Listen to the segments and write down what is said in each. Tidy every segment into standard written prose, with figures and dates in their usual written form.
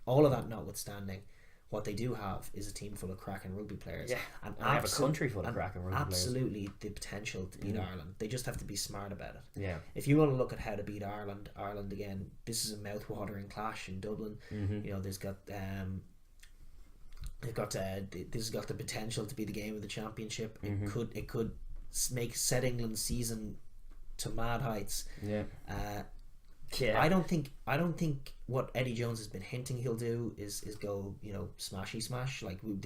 all of that notwithstanding, what they do have is a team full of cracking rugby players. Yeah, and they have a country full of cracking rugby players. Absolutely the potential to beat Ireland. They just have to be smart about it. Yeah. If you want to look at how to beat Ireland again, this is a mouth-watering clash in Dublin. You know, there's got this has got the potential to be the game of the championship. It could set England's season to mad heights. Yeah. I don't think what Eddie Jones has been hinting he'll do is go, you know, smashy smash. Like we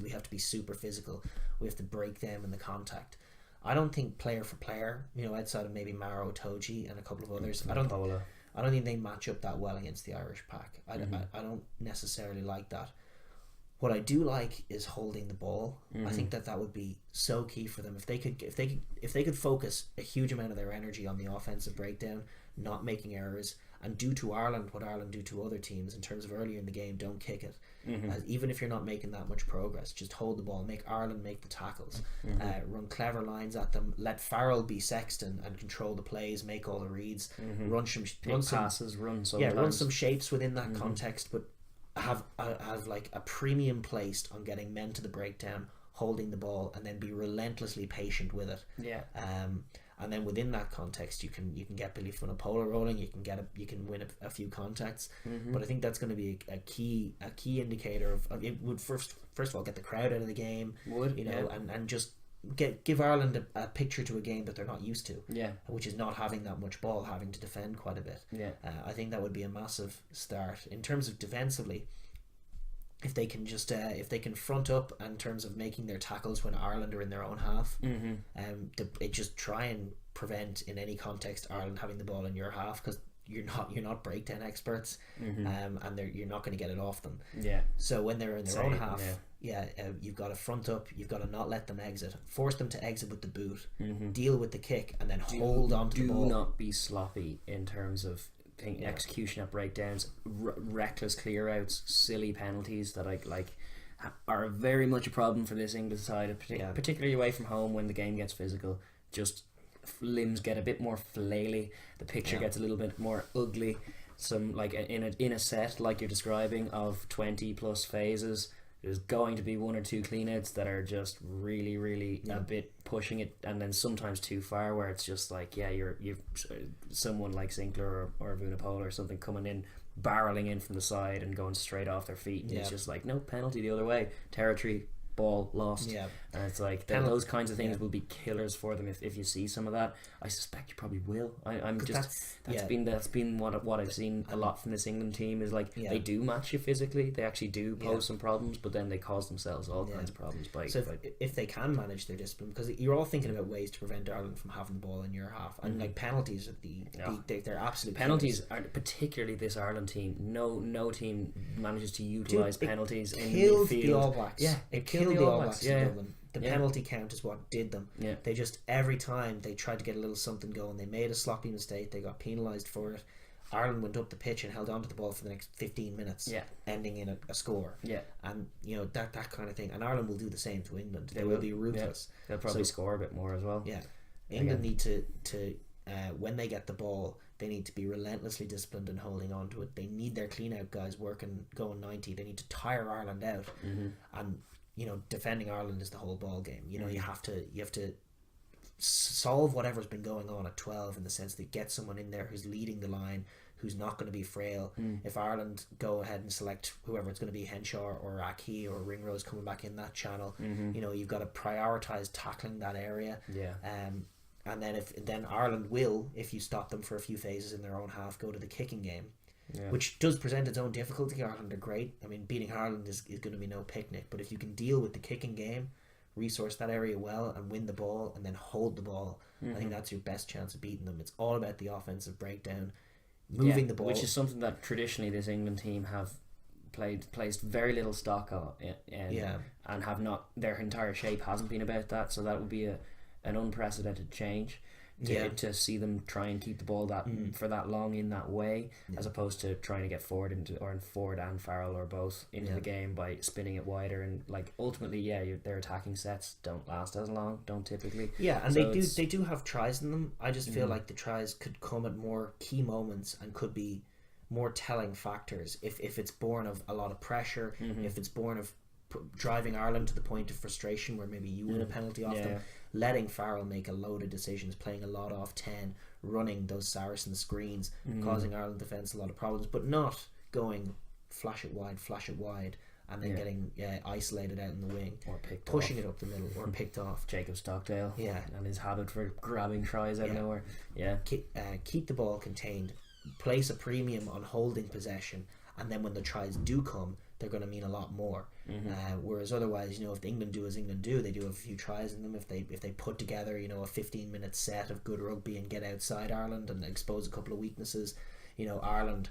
have to be super physical. We have to break them in the contact. I don't think player for player, you know, outside of maybe Maro Itoje and a couple of others, I don't think they match up that well against the Irish pack. I don't necessarily like that. What I do like is holding the ball. I think that would be so key for them if they could focus a huge amount of their energy on the offensive breakdown, not making errors, and do to Ireland what Ireland do to other teams in terms of earlier in the game, don't kick it. Even if you're not making that much progress, just hold the ball, make Ireland make the tackles, run clever lines at them, let Farrell be Sexton and control the plays, make all the reads, run some shapes within that context, but have like a premium placed on getting men to the breakdown, holding the ball, and then be relentlessly patient with it. And then within that context, you can get Billy Funapola rolling. You can win a few contacts. But I think that's going to be a key indicator of it. Would first of all get the crowd out of the game. And just give Ireland a picture to a game that they're not used to. Which is not having that much ball, having to defend quite a bit. I think that would be a massive start in terms of defensively. If they can just if they can front up in terms of making their tackles when Ireland are in their own half, it just try and prevent in any context Ireland having the ball in your half, because you're not breakdown experts, and you're not going to get it off them. So when they're in their own half, you've got to front up, you've got to not let them exit, force them to exit with the boot, deal with the kick, and then hold on to the ball. Do not be sloppy in terms of execution at breakdowns, reckless clear outs, silly penalties that are very much a problem for this English side, particularly away from home when the game gets physical. Just limbs get a bit more flaily, the picture gets a little bit more ugly. Some like in a set like you're describing of 20 plus phases, there's going to be one or two cleanouts that are just really a bit pushing it, and then sometimes too far, where it's just like you've someone like Sinclair or Vunapola or something coming in, barreling in from the side and going straight off their feet, and it's just like, no, penalty the other way, territory, ball lost. And it's like those kinds of things will be killers for them if you see some of that. I suspect you probably will. That's been what I've seen a lot from this England team is like they do match you physically, they actually do pose some problems, but then they cause themselves all kinds of problems by if they can manage their discipline, because you're all thinking about ways to prevent Ireland from having the ball in your half, and like penalties are they're absolute penalties are, particularly this Ireland team, no team manages to utilise penalties in midfield. The All Blacks. It killed the All Blacks in Dublin. The penalty count is what did them. They just, every time they tried to get a little something going, they made a sloppy mistake, they got penalised for it. Ireland went up the pitch and held on to the ball for the next 15 minutes, ending in a score. And you know, that kind of thing. And Ireland will do the same to England. They will be ruthless. They'll probably score a bit more as well. England need to when they get the ball, they need to be relentlessly disciplined and holding on to it. They need their clean out guys going 90. They need to tire Ireland out. And you know, defending Ireland is the whole ball game. You know, you have to solve whatever's been going on at 12, in the sense that get someone in there who's leading the line, who's not going to be frail. If Ireland go ahead and select whoever it's going to be, Henshaw or Aki or Ringrose coming back in that channel, you know, you've got to prioritise tackling that area. And then Ireland will, if you stop them for a few phases in their own half, go to the kicking game. Which does present its own difficulty. Ireland are great. I mean, beating Ireland is going to be no picnic. But if you can deal with the kicking game, resource that area well, and win the ball, and then hold the ball, I think that's your best chance of beating them. It's all about the offensive breakdown, moving the ball, which is something that traditionally this England team have placed very little stock on, and have not. Their entire shape hasn't been about that. So that would be an unprecedented change. To see them try and keep the ball for that long in that way, as opposed to trying to get Ford and Farrell or both into the game by spinning it wider, and like ultimately their attacking sets don't last as long, don't typically. And so they do have tries in them. I just feel like the tries could come at more key moments and could be more telling factors. If it's born of a lot of pressure, if it's born of driving Ireland to the point of frustration where maybe you win a penalty off them, letting Farrell make a load of decisions, playing a lot off 10, running those Saracen screens, causing Ireland defence a lot of problems, but not going flash it wide, and then getting isolated out in the wing, or picked pushing off. it up the middle, or picked off. Jacob Stockdale, and his habit for grabbing tries out of nowhere. Keep the ball contained, place a premium on holding possession, and then when the tries do come, they're going to mean a lot more. Whereas otherwise, you know, if England do as England do, they do have a few tries in them. If they put together, you know, a 15-minute set of good rugby and get outside Ireland and expose a couple of weaknesses, you know, Ireland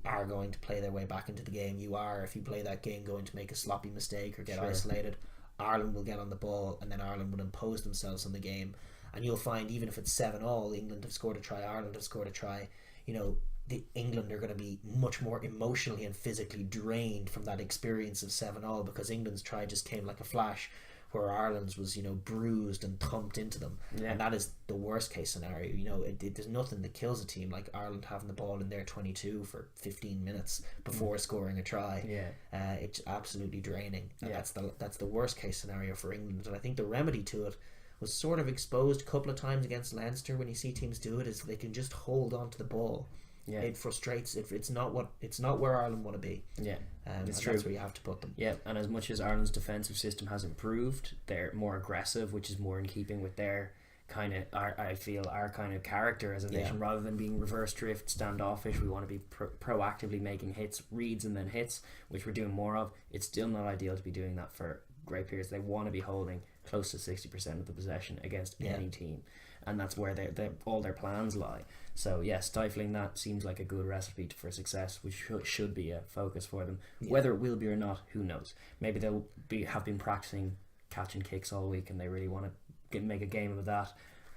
are going to play their way back into the game. You are, if you play that game, going to make a sloppy mistake or get isolated. Ireland will get on the ball, and then Ireland will impose themselves on the game. And you'll find, even if it's 7-7, England have scored a try, Ireland have scored a try, you know, the England are going to be much more emotionally and physically drained from that experience of 7-7, because England's try just came like a flash, where Ireland's was, you know, bruised and thumped into them. And that is the worst case scenario. You know, there's nothing that kills a team like Ireland having the ball in their 22 for 15 minutes before scoring a try. It's absolutely draining, and that's the worst case scenario for England. And I think the remedy to it was sort of exposed a couple of times against Leinster. When you see teams do it, is they can just hold on to the ball. It frustrates. It's not where Ireland want to be. It's true. That's where you have to put them. And as much as Ireland's defensive system has improved, they're more aggressive, which is more in keeping with their kind of, our kind of character as a nation. Rather than being reverse drift, standoffish, we want to be proactively making hits, reads and then hits, which we're doing more of. It's still not ideal to be doing that for great periods. They want to be holding close to 60% of the possession against any team, and that's where all their plans lie. So stifling that seems like a good recipe for success, which should be a focus for them. Whether it will be or not, who knows? Maybe they'll have been practicing catching kicks all week and they really want to make a game of that.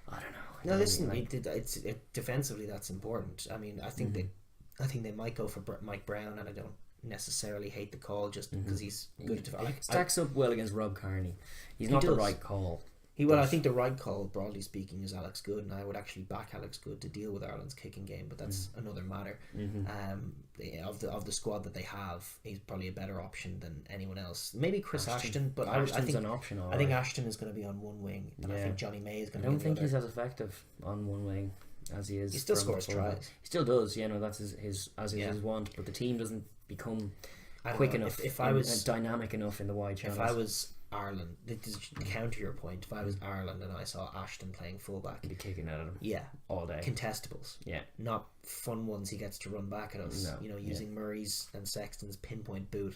I don't know. No, listen, it's defensively that's important. I mean, I think they might go for Mike Brown, and I don't necessarily hate the call just because he's good at defense. Stacks up well against Rob Kearney. He's not the right call. I think the right call, broadly speaking, is Alex Good, and I would actually back Alex Good to deal with Ireland's kicking game, but that's another matter. Of the squad that they have, he's probably a better option than anyone else. Maybe Chris Ashton, but I think an option. I think Ashton is going to be on one wing, and I think Johnny May is going to be on the other. I don't think he's as effective on one wing as he is. He still scores tries. He still does, that's his want, but the team doesn't become quick enough, if I was dynamic enough in the wide channels. If I was Ireland, to counter your point, if I was Ireland and I saw Ashton playing fullback, I'd be kicking at him all day. Contestables, not fun ones he gets to run back at us. Using Murray's and Sexton's pinpoint boot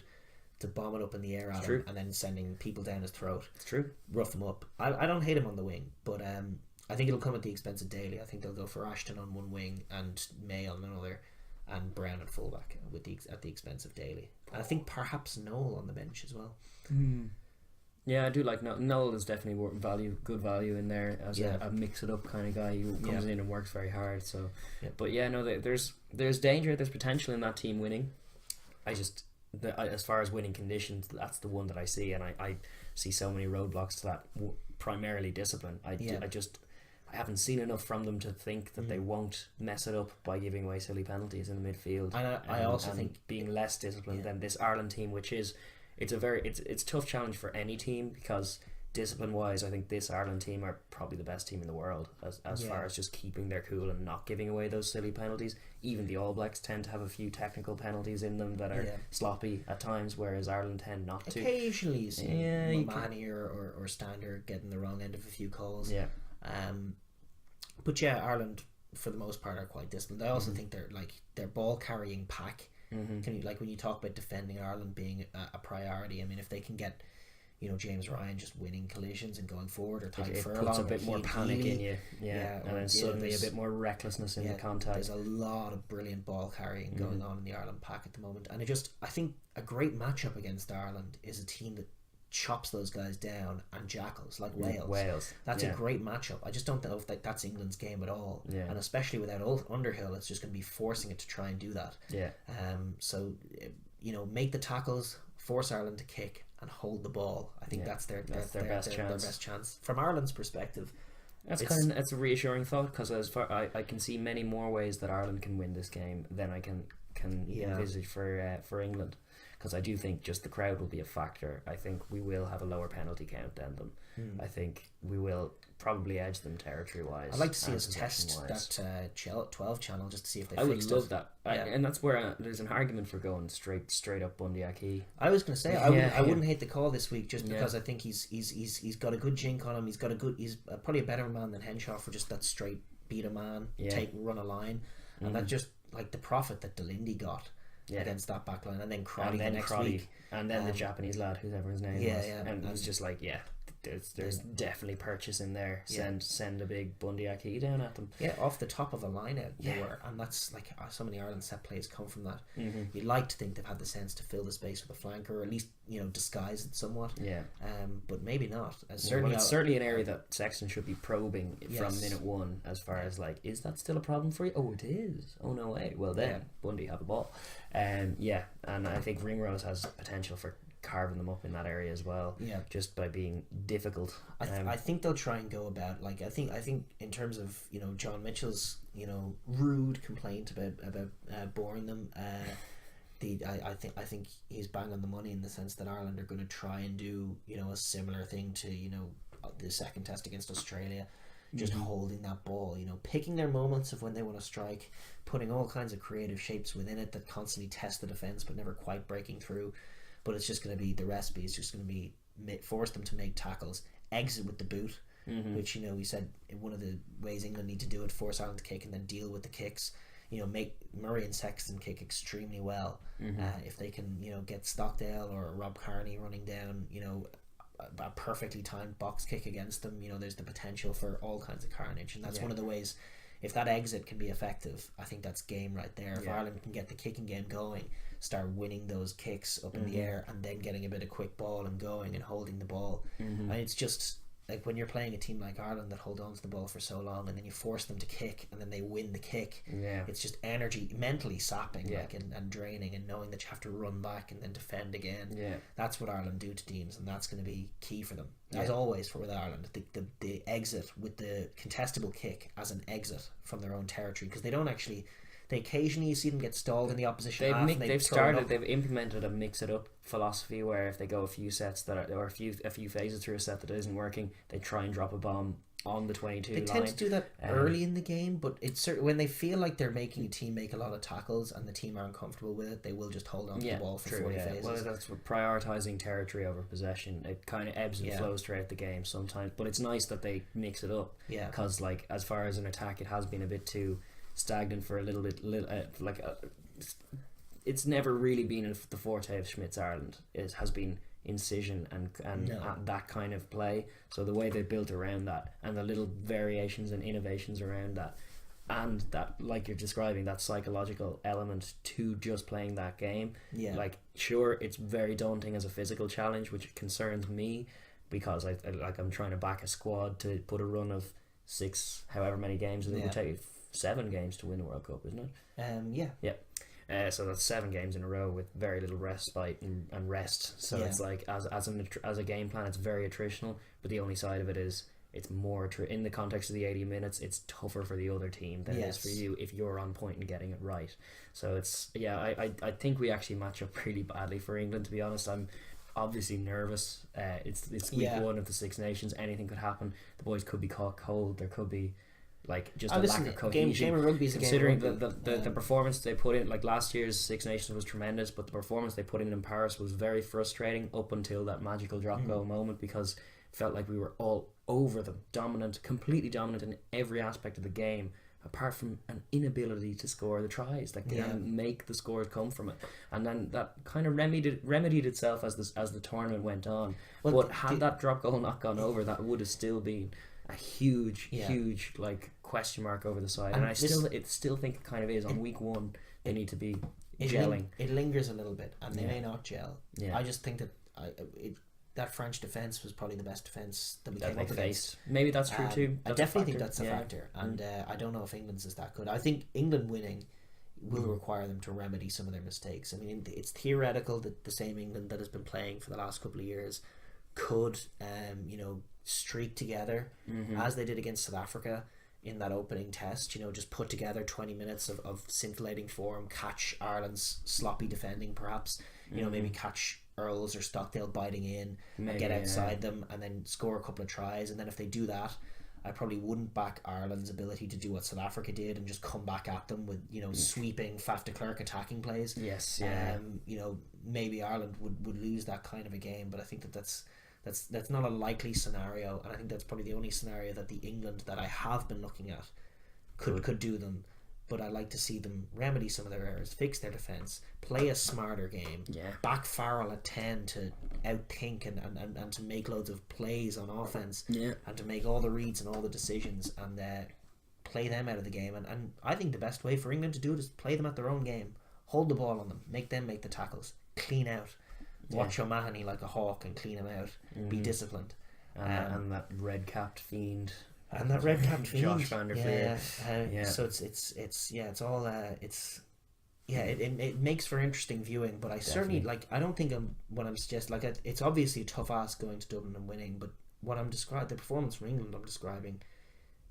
to bomb it up in the air at him, and then sending people down his throat. It's true. Rough him up. I don't hate him on the wing, but I think it'll come at the expense of Daly. I think they'll go for Ashton on one wing and May on another, and Brown at fullback at the expense of Daly. And I think perhaps Noel on the bench as well. Yeah, I do like Noel. Noel is definitely good value in there as a mix it up kind of guy who comes in and works very hard. So, but there's danger, there's potential in that team winning. As far as winning conditions, that's the one that I see, and I see so many roadblocks to that. Primarily discipline. I haven't seen enough from them to think that they won't mess it up by giving away silly penalties in the midfield. And I also think being less disciplined than this Ireland team, which is it's a tough challenge for any team, because discipline wise, I think this Ireland team are probably the best team in the world as far as just keeping their cool and not giving away those silly penalties. Even the All Blacks tend to have a few technical penalties in them that are sloppy at times, whereas Ireland tend not to. Occasionally you see Mamani or Stander getting the wrong end of a few calls. But Ireland for the most part are quite disciplined. I also think their ball carrying pack. Can you, like when you talk about defending Ireland being a priority, I mean, if they can get James Ryan just winning collisions and going forward, or Tadhg Furlong, puts a bit more panic in you, and then suddenly a bit more recklessness in the contact. There's a lot of brilliant ball carrying going on in the Ireland pack at the moment, and I think a great matchup against Ireland is a team that chops those guys down and jackals like Wales. That's a great matchup. I just don't know if that's England's game at all, and especially without Underhill, it's just going to be forcing it to try and do that. So make the tackles, force Ireland to kick and hold the ball. I think that's their best chance from Ireland's perspective. It's a reassuring thought, because as far I can see many more ways that Ireland can win this game than I can envisage for England. Because I do think just the crowd will be a factor. I think we will have a lower penalty count than them. I think we will probably edge them territory-wise. I'd like to see us test that 12 channel just to see if they fixed it. I would love that. And that's where there's an argument for going straight up Bundy Aki. I was going to say, I wouldn't hate the call this week just because I think he's got a good jink on him. He's probably a better man than Henshaw for just that straight beat a man, run a line. And that just, like the profit that Delindy got against that back line, and then Crotty the next week. And then the Japanese lad, whoever his name was. And it was just like, there's definitely purchase in there. Send a big Bundy Aki down at them. Yeah, off the top of a line out they were, and that's like so many Ireland set plays come from that. You'd like to think they've had the sense to fill the space with a flanker, or at least disguise it somewhat. But maybe not. It's certainly an area that Sexton should be probing from minute one, as far as like, is that still a problem for you? Oh, it is. Oh no way. Well then, Bundy have the ball. And I think Ringrose has potential for carving them up in that area as well, just by being difficult. I think they'll try and go about, like, I think in terms of John Mitchell's rude complaint about boring them, I think he's bang on the money in the sense that Ireland are going to try and do a similar thing to the second test against Australia, just holding that ball, picking their moments of when they want to strike, putting all kinds of creative shapes within it that constantly test the defence but never quite breaking through. But it's just going to be, the recipe is just going to be force them to make tackles, exit with the boot, which we said one of the ways England need to do it, force Ireland to kick and then deal with the kicks. Make Murray and Sexton kick extremely well. If they can get Stockdale or Rob Kearney running down a perfectly timed box kick against them, there's the potential for all kinds of carnage, and that's one of the ways. If that exit can be effective, I think that's game right there. If Ireland can get the kicking game going, start winning those kicks up in the air, and then getting a bit of quick ball and going and holding the ball, and it's just like when you're playing a team like Ireland that hold on to the ball for so long, and then you force them to kick and then they win the kick, it's just energy, mentally sapping, and draining, and knowing that you have to run back and then defend again. That's what Ireland do to teams, and that's going to be key for them, as always with Ireland. The exit with the contestable kick as an exit from their own territory, because they occasionally see them get stalled in the opposition half. They've implemented a mix it up philosophy where if they go a few sets or a few phases through a set that isn't working, they try and drop a bomb on the 22 line. They tend to do that early in the game, but it's when they feel like they're making a team make a lot of tackles and the team aren't comfortable with it, they will just hold on to the ball for 40 phases. Well, that's what prioritising territory over possession. It kind of ebbs and flows throughout the game sometimes, but it's nice that they mix it up. Because like, as far as an attack, it has been a bit too stagnant for a little bit. It's never really been the forte of Schmidt's Ireland. It has been incision and that kind of play. So the way they built around that, and the little variations and innovations around that, and that, like you're describing, that psychological element to just playing that game. Like, sure, it's very daunting as a physical challenge, which concerns me, because I'm trying to back a squad to put a run of 6, however many games, it would take 7 games to win a World Cup, isn't it? So that's 7 games in a row with very little respite and rest. So it's like, as a game plan, it's very attritional. But the only side of it is it's more in the context of the 80 minutes. It's tougher for the other team than it is for you if you're on point and getting it right. So it's I think we actually match up really badly for England. To be honest, I'm obviously nervous. It's week 1 of the Six Nations. Anything could happen. The boys could be caught cold. There could be like just a lack of cohesion. Game of rugby is a considering game of rugby. the performance they put in, like last year's Six Nations was tremendous, but the performance they put in Paris was very frustrating up until that magical drop goal moment, because it felt like we were all over them, completely dominant in every aspect of the game, apart from an inability to score the tries. Like, they didn't make the scores come from it, and then that kind of remedied itself as the tournament went on. But had that drop goal not gone over, that would have still been a huge like question mark over the side, and I still think it kind of is. On week 1 they need to be gelling. It lingers a little bit, and they may not gel. I just think that that French defence was probably the best defence that we came up against. Maybe that's true too. I definitely think that's a factor, and I don't know if England's is that good. I think England winning will require them to remedy some of their mistakes. I mean, it's theoretical that the same England that has been playing for the last couple of years could streak together as they did against South Africa in that opening test. You know, just put together 20 minutes of scintillating form, catch Ireland's sloppy defending, perhaps. You know, maybe catch Earls or Stockdale biting in, and get outside them, and then score a couple of tries. And then if they do that, I probably wouldn't back Ireland's ability to do what South Africa did and just come back at them with, you know, sweeping Faf de Klerk attacking plays. Yes, yeah. You know, maybe Ireland would lose that kind of a game, but I think that's not a likely scenario, and I think that's probably the only scenario that the England that I have been looking at could do them. But I'd like to see them remedy some of their errors, fix their defence, play a smarter game, back Farrell at 10 to outthink and to make loads of plays on offence, and to make all the reads and all the decisions, and play them out of the game. And I think the best way for England to do it is play them at their own game, hold the ball on them, make them make the tackles, clean out, watch O'Mahony like a hawk and clean him out, be disciplined. And that red-capped fiend. And that red-capped fiend, Josh van der Fleer. So it makes for interesting viewing. But I certainly I don't think when I'm suggesting it's obviously a tough ask going to Dublin and winning. But what I'm describing, the performance from England I'm describing,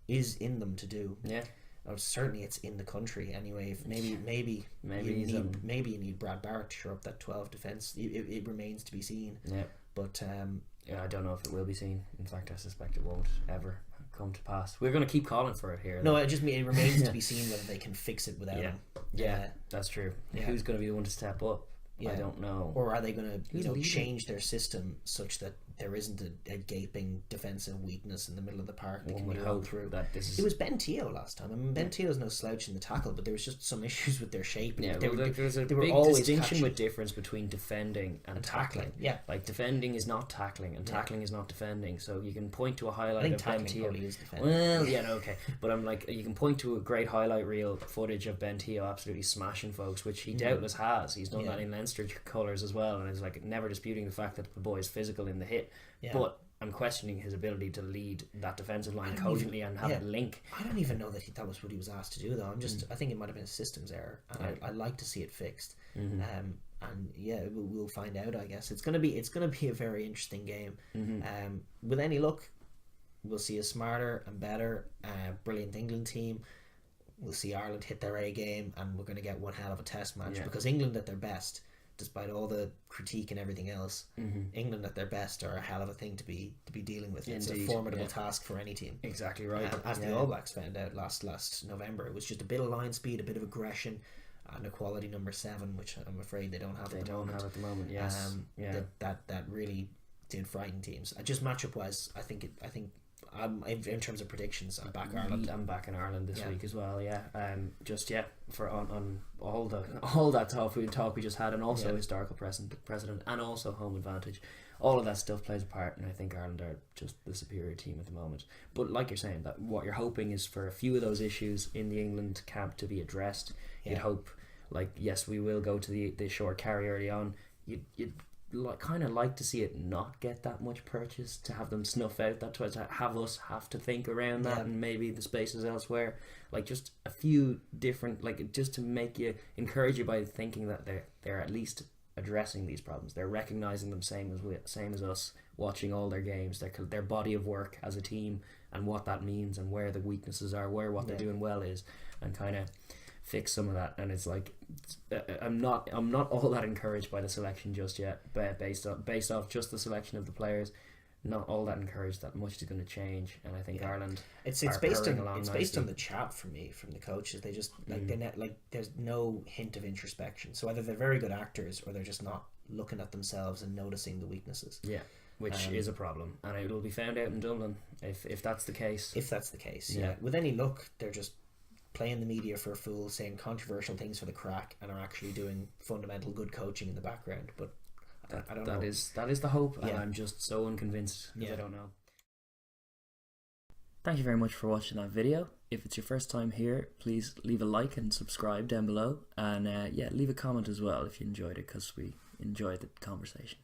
is in them to do. Yeah. Or certainly it's in the country anyway. If maybe you need Brad Barrett to shore up that 12 defence. It remains to be seen. Yeah. But I don't know if it will be seen. In fact, I suspect it won't ever come to pass. We're going to keep calling for it here. No, it remains to be seen whether they can fix it without him. Yeah, that's true. Who's going to be the one to step up? I don't know. Or are they going to change their system such that there isn't a gaping defensive weakness in the middle of the park that can be run through? It was Ben Teo last time. I mean, Ben Teo's no slouch in the tackle, but there was just some issues with their shape. Yeah, there's a big distinction with difference between defending and tackling. Yeah, like defending is not tackling, and tackling is not defending. So you can point to a highlight of Ben Teo. Well, okay, but I'm like, you can point to a great highlight reel footage of Ben Teo absolutely smashing folks, which he doubtless has. He's done that in Leinster colours as well, and is like never disputing the fact that the boy is physical in the hit. But I'm questioning his ability to lead that defensive line cogently and have a link. I don't even know that was what he was asked to do, though. I think it might have been a systems error, and I'd like to see it fixed. And we'll find out. I guess it's gonna be a very interesting game. With any luck, we'll see a smarter and better, brilliant England team. We'll see Ireland hit their A game, and we're going to get one hell of a test match, because England at their best, despite all the critique and everything else, England at their best are a hell of a thing to be dealing with. Indeed. It's a formidable task for any team. Exactly right. As the All Blacks found out last November, it was just a bit of line speed, a bit of aggression, and a quality number 7, which I'm afraid they don't have at the moment. Yes. That really did frighten teams. Just matchup wise, I think in terms of predictions, I'm back Ireland. I'm back in Ireland this week as well. For on all that talk we just had, and also historical precedent, and also home advantage. All of that stuff plays a part, and I think Ireland are just the superior team at the moment. But like you're saying, that what you're hoping is for a few of those issues in the England camp to be addressed. You'd hope, yes, we will go to the short carry early on. You'd kind of like to see it not get that much purchase, to have them snuff out that, to have us have to think around that, and maybe the spaces elsewhere, just a few different, just to encourage you by thinking that they're at least addressing these problems. They're recognizing them same as us, watching all their games, their body of work as a team, and what that means, and where the weaknesses are, where what they're doing well is, and kind of fix some of that. And it's I'm not all that encouraged by the selection just yet, based off just the selection of the players. Not all that encouraged that much is going to change, and I think Ireland it's based on the chat from the coaches. They just there's no hint of introspection, so either they're very good actors or they're just not looking at themselves and noticing the weaknesses, which is a problem, and it will be found out in Dublin if that's the case. With any luck, they're just playing the media for a fool, saying controversial things for the crack, and are actually doing fundamental good coaching in the background. But I don't know. That is the hope, and I'm just so unconvinced because I don't know. Thank you very much for watching that video. If it's your first time here, please leave a like and subscribe down below, and leave a comment as well if you enjoyed it, because we enjoyed the conversation.